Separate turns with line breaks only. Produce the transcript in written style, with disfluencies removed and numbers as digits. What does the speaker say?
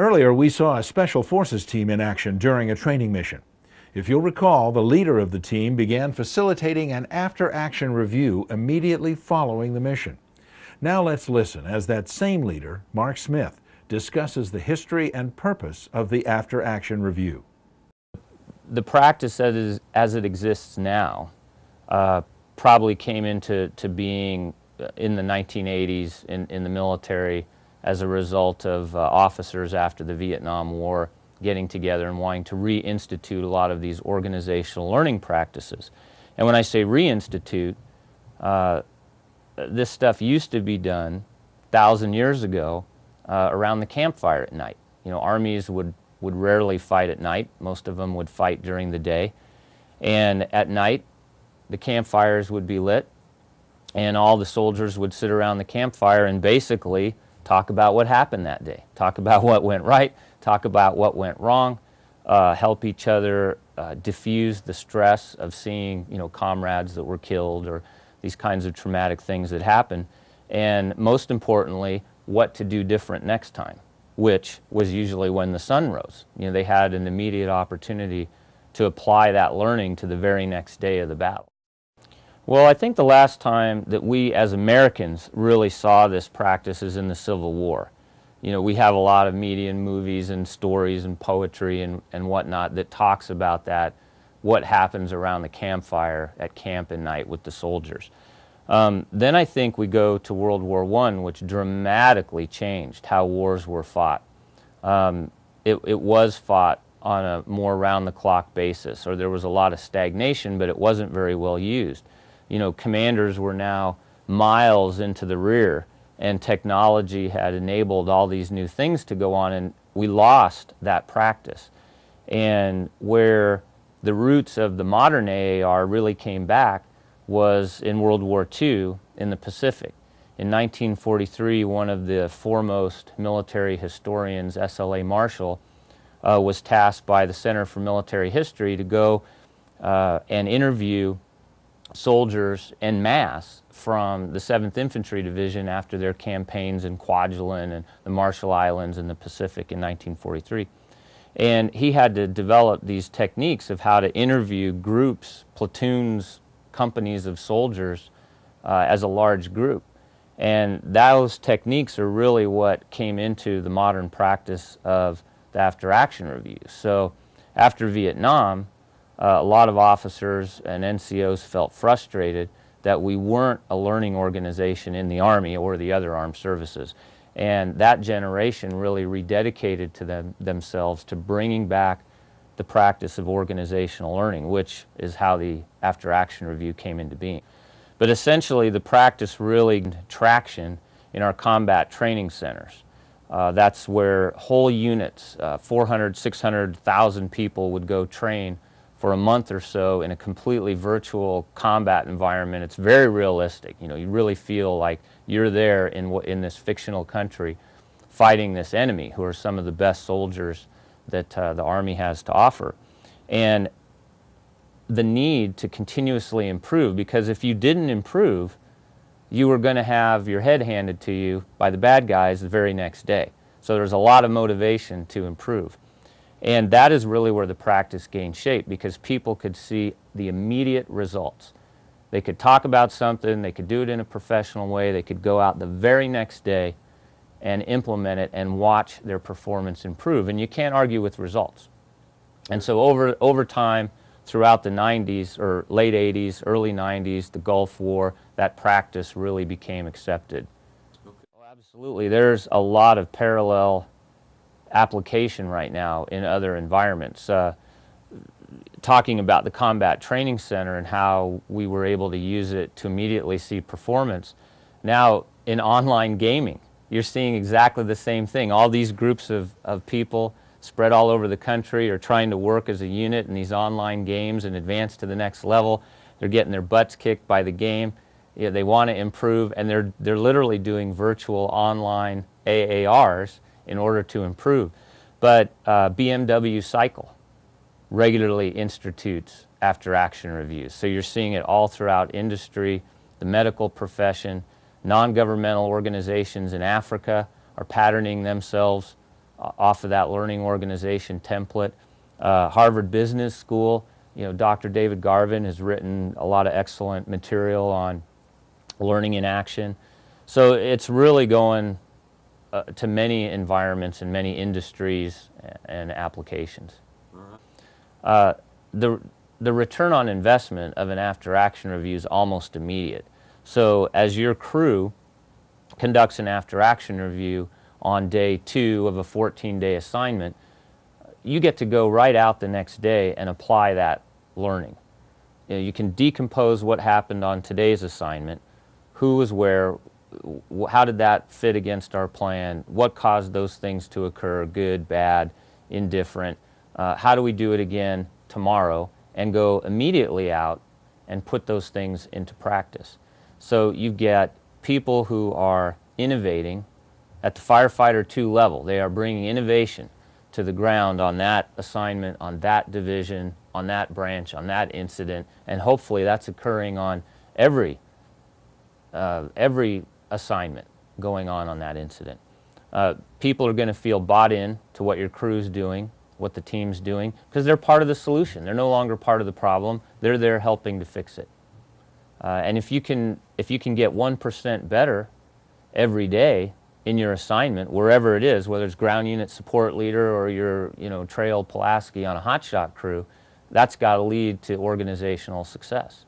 Earlier, we saw a Special Forces team in action during a training mission. If you'll recall, the leader of the team began facilitating an after-action review immediately following the mission. Now let's listen as that same leader, Mark Smith, discusses the history and purpose of the after-action review.
The practice as it exists now probably came into being in the 1980s in the military as a result of officers after the Vietnam War getting together and wanting to reinstitute a lot of these organizational learning practices. And when I say reinstitute, this stuff used to be done 1,000 years ago around the campfire at night. You know, armies would rarely fight at night. Most of them would fight during the day. And at night, the campfires would be lit, and all the soldiers would sit around the campfire and basically talk about what happened that day, talk about what went right, talk about what went wrong, help each other diffuse the stress of seeing, you know, comrades that were killed or these kinds of traumatic things that happen, and most importantly, what to do different next time, which was usually when the sun rose. You know, they had an immediate opportunity to apply that learning to the very next day of the battle. Well, I think the last time that we as Americans really saw this practice is in the Civil War. You know, we have a lot of media and movies and stories and poetry and whatnot that talks about that, what happens around the campfire at camp at night with the soldiers. Then I think we go to World War I, which dramatically changed how wars were fought. It was fought on a more round-the-clock basis, or there was a lot of stagnation, but it wasn't very well used. You know, commanders were now miles into the rear, and technology had enabled all these new things to go on, and we lost that practice. And where the roots of the modern AAR really came back was in World War II in the Pacific. In 1943, one of the foremost military historians, S.L.A. Marshall, was tasked by the Center for Military History to go and interview soldiers en masse from the 7th Infantry Division after their campaigns in Kwajalein and the Marshall Islands and the Pacific in 1943. And he had to develop these techniques of how to interview groups, platoons, companies of soldiers as a large group. And those techniques are really what came into the modern practice of the after-action reviews. So after Vietnam, a lot of officers and NCOs felt frustrated that we weren't a learning organization in the Army or the other armed services. And that generation really rededicated to themselves to bringing back the practice of organizational learning, which is how the after-action review came into being. But essentially, the practice really gained traction in our combat training centers. That's where whole units, 400, 600, 1,000 people would go train for a month or so in a completely virtual combat environment. It's very realistic. You know, you really feel like you're there in this fictional country fighting this enemy, who are some of the best soldiers that the Army has to offer. And the need to continuously improve, because if you didn't improve, you were going to have your head handed to you by the bad guys the very next day. So there's a lot of motivation to improve. And that is really where the practice gained shape, because people could see the immediate results. They could talk about something, they could do it in a professional way, they could go out the very next day and implement it and watch their performance improve. And you can't argue with results. And so over time, throughout the 90s or late 80s, early 90s, the Gulf War, that practice really became accepted. Okay. Oh, absolutely. There's a lot of parallel application right now in other environments. Talking about the Combat Training Center and how we were able to use it to immediately see performance. Now, in online gaming, you're seeing exactly the same thing. All these groups of people spread all over the country are trying to work as a unit in these online games and advance to the next level. They're getting their butts kicked by the game. You know, they want to improve, and they're literally doing virtual online AARs in order to improve. But BMW Cycle regularly institutes after-action reviews. So you're seeing it all throughout industry, the medical profession. Non-governmental organizations in Africa are patterning themselves off of that learning organization template. Harvard Business School, Dr. David Garvin has written a lot of excellent material on learning in action. So it's really going to many environments and many industries and applications. The return on investment of an after-action review is almost immediate. So as your crew conducts an after-action review on day 2 of a 14-day assignment, you get to go right out the next day and apply that learning. You can decompose what happened on today's assignment, who was where, how did that fit against our plan, what caused those things to occur, good, bad, indifferent, how do we do it again tomorrow, and go immediately out and put those things into practice. So you get people who are innovating at the firefighter 2 level. They are bringing innovation to the ground on that assignment, on that division, on that branch, on that incident, and hopefully that's occurring on every assignment going on that incident. People are going to feel bought in to what your crew's doing, what the team's doing, because they're part of the solution. They're no longer part of the problem. They're there helping to fix it. And if you can get 1% better every day in your assignment, wherever it is, whether it's ground unit support leader or you're Trail Pulaski on a hotshot crew, that's got to lead to organizational success.